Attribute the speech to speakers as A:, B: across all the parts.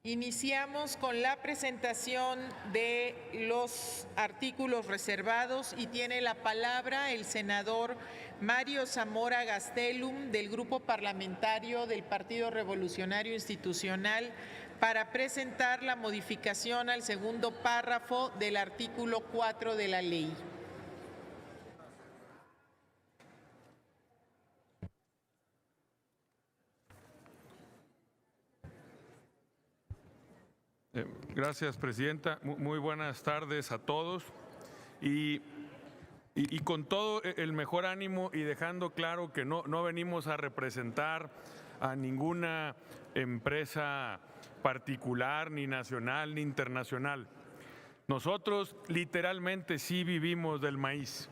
A: Iniciamos con la presentación de los artículos reservados y tiene la palabra el senador Mario Zamora Gastelum del Grupo Parlamentario del Partido Revolucionario Institucional para presentar la modificación al segundo párrafo del artículo 4 de la ley.
B: Gracias, presidenta. Muy buenas tardes a todos. Y con todo el mejor ánimo y dejando claro que no venimos a representar a ninguna empresa particular, ni nacional, ni internacional. Nosotros literalmente sí vivimos del maíz,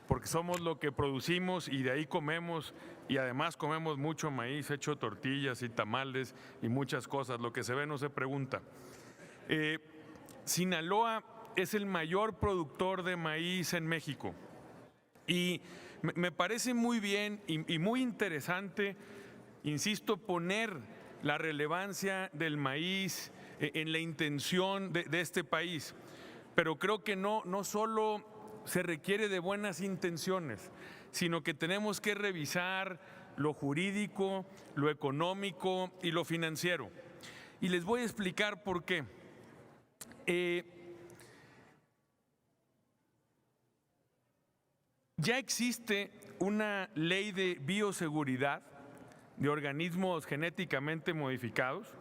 B: porque somos lo que producimos y de ahí comemos, y además comemos mucho maíz, hecho tortillas y tamales y muchas cosas. Lo que se ve no se pregunta. Sinaloa es el mayor productor de maíz en México y me parece muy bien y muy interesante, insisto, poner la relevancia del maíz en la intención de este país, pero creo que no solo se requiere de buenas intenciones, sino que tenemos que revisar lo jurídico, lo económico y lo financiero. Y les voy a explicar por qué. Ya existe una ley de bioseguridad de organismos genéticamente modificados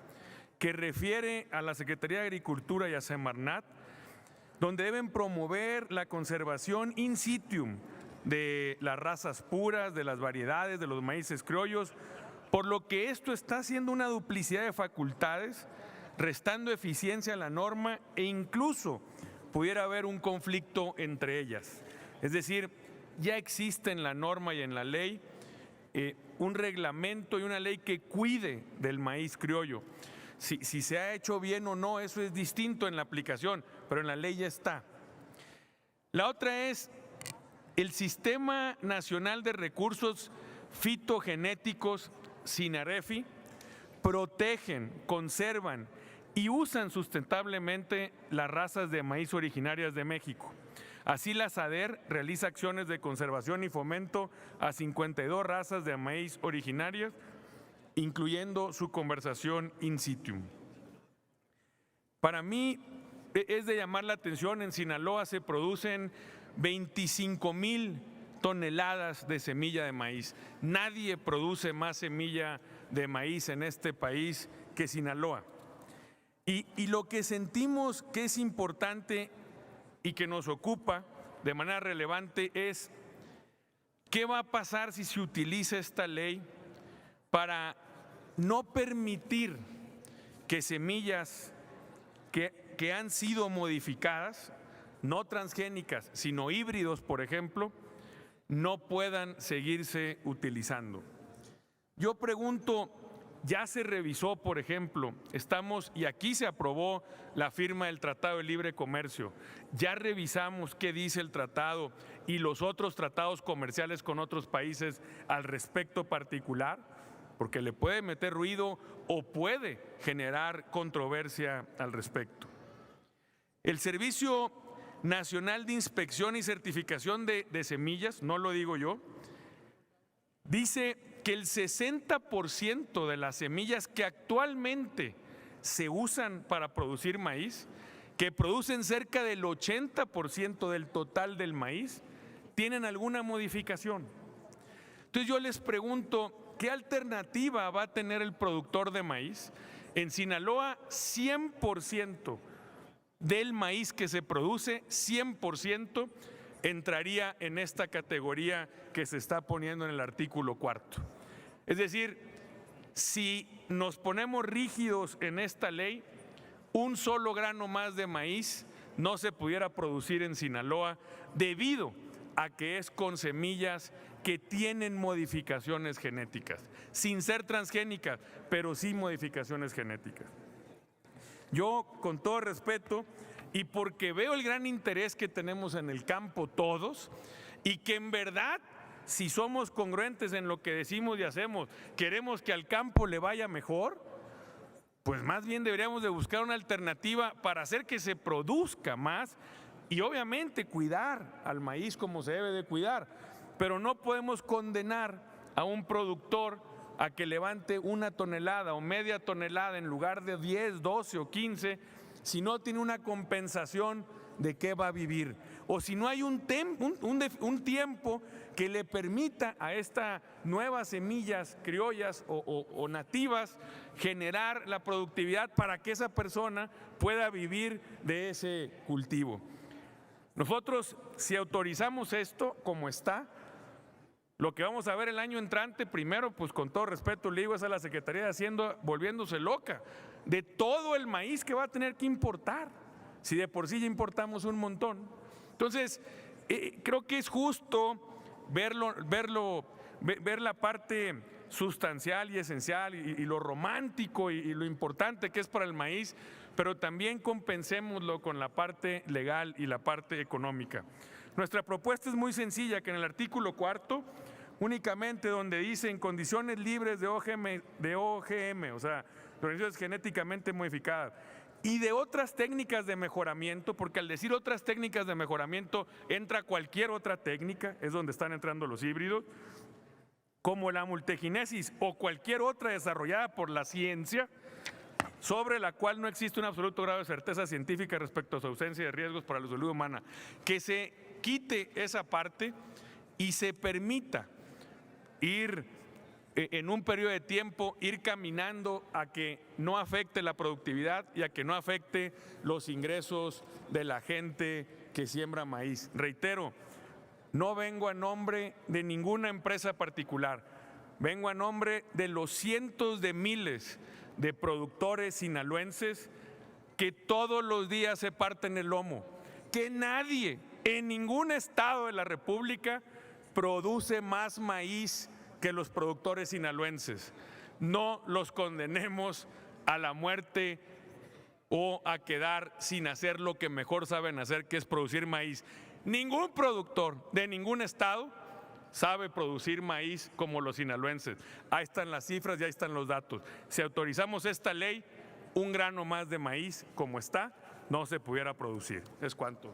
B: que refiere a la Secretaría de Agricultura y a Semarnat, donde deben promover la conservación in situ de las razas puras, de las variedades, de los maíces criollos, por lo que esto está haciendo una duplicidad de facultades, restando eficiencia a la norma e incluso pudiera haber un conflicto entre ellas. Es decir, ya existe en la norma y en la ley un reglamento y una ley que cuide del maíz criollo. Si se ha hecho bien o no, eso es distinto en la aplicación, pero en la ley ya está. La otra es el Sistema Nacional de Recursos Fitogenéticos, SINAREFI, protegen, conservan y usan sustentablemente las razas de maíz originarias de México. Así la SADER realiza acciones de conservación y fomento a 52 razas de maíz originarias, incluyendo su conservación in situ. Para mí es de llamar la atención, en Sinaloa se producen 25,000 toneladas de semilla de maíz. Nadie produce más semilla de maíz en este país que Sinaloa. Y lo que sentimos que es importante y que nos ocupa de manera relevante es qué va a pasar si se utiliza esta ley para no permitir que semillas que han sido modificadas, no transgénicas, sino híbridos, por ejemplo, no puedan seguirse utilizando. Yo pregunto, ya se revisó, por ejemplo, y aquí se aprobó la firma del Tratado de Libre Comercio, ya revisamos qué dice el tratado y los otros tratados comerciales con otros países al respecto particular, porque le puede meter ruido o puede generar controversia al respecto. El Servicio Nacional de Inspección y Certificación de Semillas, no lo digo yo, dice que el 60% de las semillas que actualmente se usan para producir maíz, que producen cerca del 80% del total del maíz, tienen alguna modificación. Entonces yo les pregunto, ¿qué alternativa va a tener el productor de maíz? En Sinaloa, 100% del maíz que se produce, 100% entraría en esta categoría que se está poniendo en el artículo 4. Es decir, si nos ponemos rígidos en esta ley, un solo grano más de maíz no se pudiera producir en Sinaloa debido a que es con semillas que tienen modificaciones genéticas, sin ser transgénicas, pero sí modificaciones genéticas. Yo, con todo respeto, y porque veo el gran interés que tenemos en el campo todos, y que en verdad, si somos congruentes en lo que decimos y hacemos, queremos que al campo le vaya mejor, pues más bien deberíamos de buscar una alternativa para hacer que se produzca más y obviamente cuidar al maíz como se debe de cuidar, pero no podemos condenar a un productor a que levante 1 tonelada o media tonelada en lugar de 10, 12 o 15 si no tiene una compensación de qué va a vivir, o si no hay un tiempo que le permita a estas nuevas semillas criollas o nativas generar la productividad para que esa persona pueda vivir de ese cultivo. Nosotros, si autorizamos esto como está, lo que vamos a ver el año entrante, primero, pues con todo respeto le digo, es a la Secretaría de Hacienda volviéndose loca de todo el maíz que va a tener que importar, si de por sí ya importamos un montón. Entonces, creo que es justo ver la parte sustancial y esencial y lo romántico y lo importante que es para el maíz, pero también compensémoslo con la parte legal y la parte económica. Nuestra propuesta es muy sencilla, que en el artículo 4, únicamente donde dice en condiciones libres de OGM, o sea, de organismos genéticamente modificadas, y de otras técnicas de mejoramiento, porque al decir otras técnicas de mejoramiento entra cualquier otra técnica, es donde están entrando los híbridos, como la multigenesis o cualquier otra desarrollada por la ciencia, sobre la cual no existe un absoluto grado de certeza científica respecto a su ausencia de riesgos para la salud humana. Que se quite esa parte y se permita ir en un periodo de tiempo, ir caminando a que no afecte la productividad y a que no afecte los ingresos de la gente que siembra maíz. Reitero, no vengo a nombre de ninguna empresa particular, vengo a nombre de los cientos de miles de productores sinaloenses que todos los días se parten el lomo, que nadie en ningún estado de la República produce más maíz que los productores sinaloenses. No los condenemos a la muerte o a quedar sin hacer lo que mejor saben hacer, que es producir maíz. Ningún productor de ningún estado sabe producir maíz como los sinaloenses. Ahí están las cifras y ahí están los datos. Si autorizamos esta ley, un grano más de maíz como está, no se pudiera producir. Es cuanto.